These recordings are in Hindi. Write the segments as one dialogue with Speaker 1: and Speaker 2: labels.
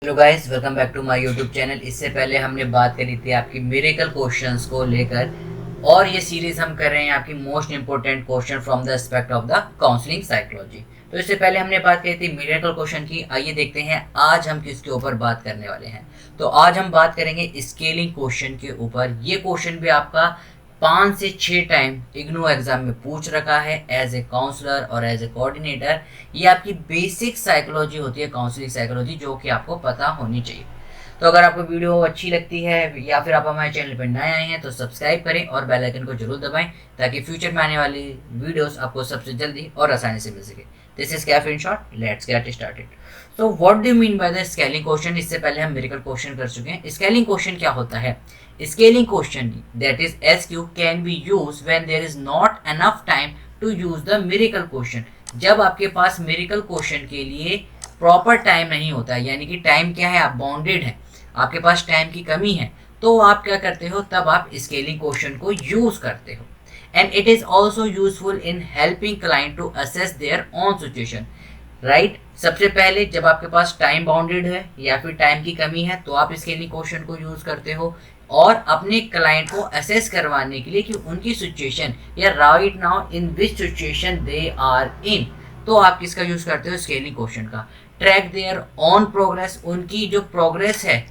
Speaker 1: Hello guys, welcome back to my YouTube channel. इससे पहले हमने बात करी थी आपकी मिरेकल क्वेश्चंस को लेकर, और ये सीरीज हम कर रहे हैं आपकी most important question from the aspect of the counselling psychology. तो इससे पहले हमने बात करी थी मिरेकल क्वेश्चन की। आइए देखते हैं आज हम किसके ऊपर बात करने वाले हैं। तो आज हम बात करेंगे स्केलिंग क्वेश्चन के ऊपर। ये क्वेश्चन भी आपका 5 से 6 टाइम इग्नू एग्जाम में पूछ रखा है एज ए काउंसलर और एज ए कोऑर्डिनेटर। ये आपकी बेसिक साइकोलॉजी होती है, काउंसलिंग साइकोलॉजी, जो कि आपको पता होनी चाहिए। तो अगर आपको वीडियो अच्छी लगती है या फिर आप हमारे चैनल पर नए आए हैं तो सब्सक्राइब करें और बेल आइकन को जरूर दबाएं, ताकि फ्यूचर में आने वाली वीडियोस आपको सबसे जल्दी और आसानी से मिल सके। This is Kaif in short, let's get started. तो what do you mean by the scaling question? इससे पहले हम मिरेकल क्वेश्चन कर चुके हैं। स्केलिंग क्वेश्चन क्या होता है? Scaling question, that is SQ, can be used when there is not enough time to use the miracle question। जब आपके पास miracle question के लिए प्रॉपर टाइम नहीं होता है, यानी कि टाइम क्या है, आप बाउंडेड है, आपके पास टाइम की कमी है, तो आप क्या करते हो, तब आप स्केलिंग क्वेश्चन को यूज करते हो। And it is also useful in helping client to assess their own situation. Right, सबसे पहले जब आपके पास टाइम बाउंडेड है या फिर टाइम की कमी है, तो आप स्केलिंग क्वेश्चन को यूज करते हो, और अपने क्लाइंट को असेस करवाने के लिए कि उनकी सिचुएशन या right now in which situation they are in, तो आप किसका यूज करते हो, स्केलिंग क्वेश्चन का। ट्रैक देयर ऑन प्रोग्रेस, उनकी जो प्रोग्रेस है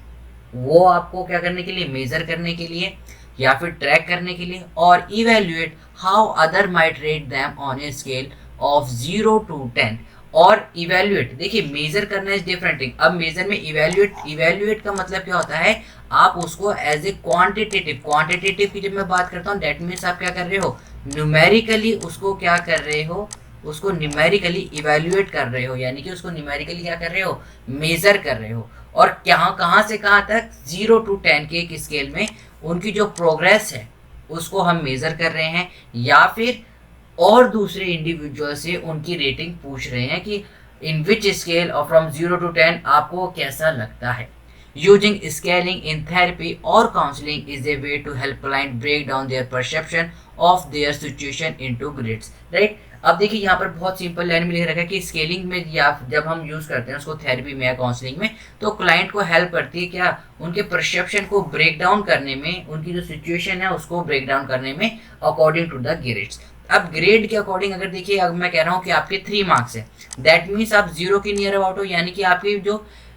Speaker 1: वो आपको क्या करने के लिए, मेजर करने के लिए या फिर ट्रैक करने के लिए। और evaluate how other might rate them on a scale of 0 to 10। और इवेल्युएट, देखिए मेजर करना इज डिफरेंट थिंग। अब मेजर में इवेल्युएट का मतलब क्या होता है, आप उसको एज ए क्वांटिटेटिव की जब मैं बात करता हूँ, दैट मीन्स आप क्या कर रहे हो, न्यूमेरिकली उसको क्या कर रहे हो, उसको न्यूमेरिकली इवेल्युएट कर रहे हो, यानी कि उसको न्यूमेरिकली क्या कर रहे हो, मेजर कर रहे हो। और कहाँ से कहाँ तक, 0 to 10 के एक स्केल में उनकी जो प्रोग्रेस है उसको हम मेजर कर रहे हैं, या फिर और दूसरे इंडिविजुअल से उनकी रेटिंग पूछ रहे हैं कि इन विच स्केल और फ्रॉम 0 to 10 आपको कैसा लगता है। यूजिंग स्केलिंग इन थेरेपी और counselling is a way to help client break down their perception of their situation into grades. Right, अब देखिए यहाँ पर बहुत सिंपल लाइन में लिख रखा है कि स्केलिंग में या जब हम यूज करते हैं उसको थेरेपी में या काउंसलिंग में, तो क्लाइंट को हेल्प करती है क्या, उनके परसेप्शन को ब्रेक डाउन करने में, उनकी जो सिचुएशन है उसको ब्रेक डाउन करने में अकॉर्डिंग टू द ग्रेड्स। अब ग्रेड के अकॉर्डिंग अगर देखिए, अब मैं कह रहा हूँ कि आपके 3 मार्क्स है, दैट मीन्स आप 0 के नियर अबाउट हो, यानी कि आपकी जो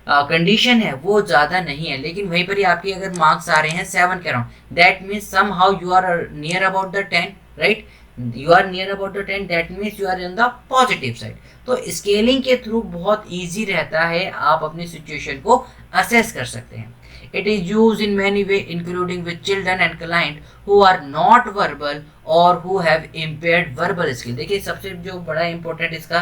Speaker 1: कंडीशन है वो ज़्यादा नहीं है, लेकिन वहीं पर ही आपके अगर मार्क्स आ रहे हैं 7 के around, that means some how you are near about the 10। Right, you are near about the 10, that means you are in the positive side. तो स्केलिंग के थ्रू बहुत ईजी रहता है, आप अपनी सिचुएशन को असेस कर सकते हैं। It is used in many ways, including with children and client who are not verbal or who have impaired verbal skill। देखिए सबसे जो बड़ा इंपॉर्टेंट इसका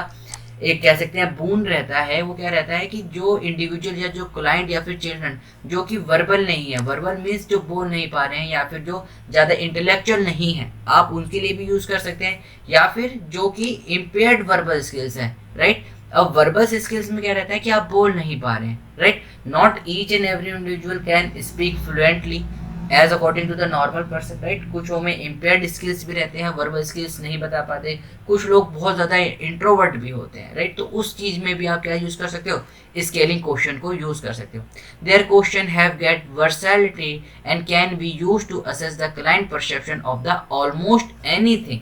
Speaker 1: एक कह सकते हैं बून रहता है, वो क्या रहता है कि जो इंडिविजुअल या जो क्लाइंट या फिर चिल्ड्रन जो कि वर्बल नहीं है, वर्बल मीन्स जो बोल नहीं पा रहे हैं या फिर जो ज़्यादा इंटेलेक्चुअल नहीं है, आप उनके लिए भी यूज़ कर सकते हैं, या फिर जो कि इम्पेयर्ड वर्बल स्किल्स हैं। राइट, अब वर्बल स्किल्स में क्या रहता है कि आप बोल नहीं पा रहे हैं। Right, not each and every individual can speak fluently as according to the normal person. Right, कुछ में इम्पेयर्ड स्किल्स भी रहते हैं, वर्बल स्किल्स नहीं बता पाते, कुछ लोग बहुत ज़्यादा इंट्रोवर्ट भी होते हैं। राइट, तो उस चीज़ में भी आप क्या यूज़ कर सकते हो, स्केलिंग क्वेश्चन को यूज़ कर सकते हो। There question have get versatility and can be use to assess the client perception of the almost anything.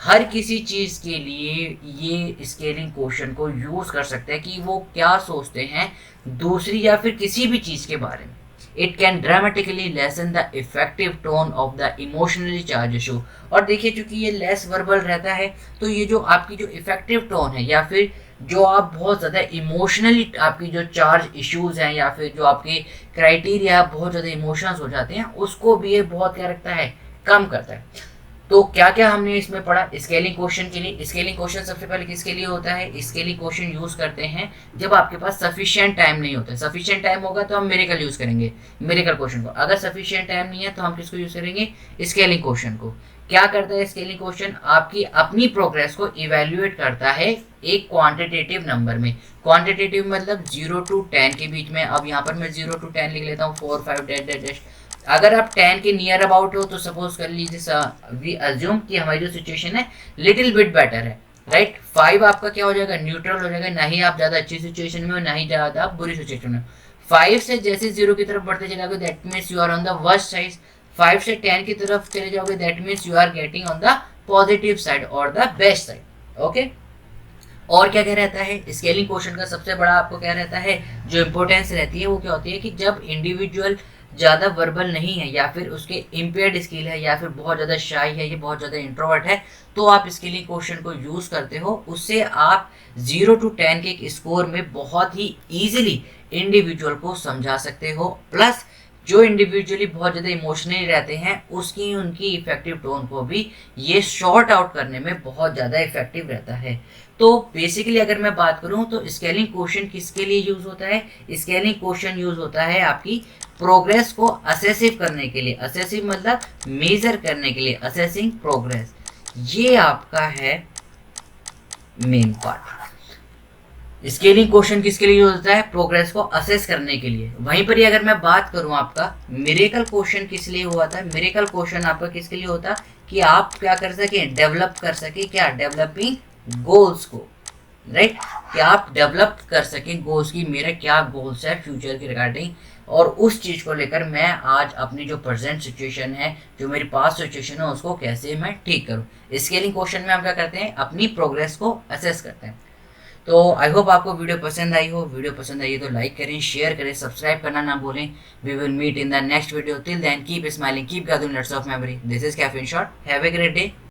Speaker 1: हर किसी चीज़ के लिए ये स्केलिंग क्वेश्चन को यूज़ कर सकते हैं कि वो क्या सोचते हैं दूसरी या फिर किसी भी चीज़ के बारे में। It can dramatically lesson the effective tone of the emotionally charge issue. और देखिए चूंकि ये लेस वर्बल रहता है, तो ये जो आपकी जो इफेक्टिव टोन है या फिर जो आप बहुत ज़्यादा इमोशनली आपकी जो चार्ज इश्यूज़ हैं या फिर जो आपके क्राइटेरिया बहुत ज़्यादा इमोशंस हो जाते हैं, उसको भी ये बहुत क्या रखता है, कम करता है। तो क्या क्या हमने इसमें पढ़ा स्केलिंग क्वेश्चन के लिए। स्केलिंग क्वेश्चन सबसे पहले किसके लिए होता है, स्केलिंग क्वेश्चन यूज करते हैं जब आपके पास सफिशिएंट टाइम नहीं होता है। सफिशिएंट टाइम होगा तो हम मिरेकल यूज करेंगे, मिरेकल क्वेश्चन को। अगर सफिशिएंट टाइम नहीं है तो हम किसको यूज करेंगे, स्केलिंग क्वेश्चन को। क्या करता है स्केलिंग क्वेश्चन, आपकी अपनी प्रोग्रेस को इवेल्युएट करता है एक क्वांटिटेटिव नंबर में। क्वांटिटेटिव मतलब 0 to 10 के बीच में। अब यहाँ पर मैं 0 to 10 लिख लेता हूँ, 4 5 डैश। अगर आप 10 के नियर अबाउट हो तो सपोज कर लीजिए, वी अज्यूम कि हमारी जो सिचुएशन है लिटिल बिट बेटर है। राइट, 5 आपका क्या हो जाएगा, न्यूट्रल हो जाएगा, ना ही आप ज़्यादा अच्छी सिचुएशन में हो ना ही ज़्यादा आप बुरी सिचुएशन में हो। 5 से जैसे 0 की तरफ बढ़ते चले जाओगे that means you are on the worst side, 5 से 10 की तरफ चले जाओगे that means you are getting on the positive side और द बेस्ट साइड। ओके, और क्या क्या रहता है स्केलिंग क्वेश्चन का सबसे बड़ा आपको क्या रहता है जो इंपॉर्टेंस रहती है वो क्या होती है कि जब इंडिविजुअल ज़्यादा वर्बल नहीं है या फिर उसके इम्पेयर्ड स्किल है या फिर बहुत ज़्यादा शाई है या बहुत ज़्यादा इंट्रोवर्ट है, तो आप स्केलिंग क्वेश्चन को यूज़ करते हो। उससे आप 0 to 10 के एक स्कोर में बहुत ही ईजिली इंडिविजुअल को समझा सकते हो। प्लस जो इंडिविजुअली बहुत ज़्यादा इमोशनली रहते हैं उसकी उनकी इफेक्टिव टोन को भी ये शॉर्ट आउट करने में बहुत ज़्यादा इफेक्टिव रहता है। तो बेसिकली अगर मैं बात करूं तो स्केलिंग क्वेश्चन किसके लिए यूज़ होता है, स्केलिंग क्वेश्चन यूज़ होता है आपकी प्रोग्रेस को असेसिव करने के लिए, असेसिव मतलब मेजर करने के लिए, असेसिंग प्रोग्रेस, ये आपका है मेन पार्ट। स्केलिंग क्वेश्चन किसके लिए यूज होता है, प्रोग्रेस को असेस करने के लिए। वहीं पर ही अगर मैं बात करूं आपका मिरेकल क्वेश्चन किस लिए हुआ था, मिरेकल क्वेश्चन आपका किसके लिए होता कि आप क्या कर सके, डेवलप कर सके, क्या डेवलपिंग गोल्स को, राइट, कि आप डेवलप कर सकें गोल्स की, मेरा क्या गोल्स है फ्यूचर के रिगार्डिंग, और उस चीज़ को लेकर मैं आज अपनी जो प्रेजेंट सिचुएशन है, जो मेरी पास्ट सिचुएशन है, उसको कैसे मैं ठीक करूं। स्केलिंग क्वेश्चन में हम क्या करते हैं, अपनी प्रोग्रेस को असेस करते हैं। तो आई होप आपको वीडियो पसंद आई हो। वीडियो पसंद आई तो लाइक करें, शेयर करें, सब्सक्राइब करना ना भूलें। We will meet in the next video. Till then keep smiling, keep gathering lots of memory. This is caffeine shot. Have a great day.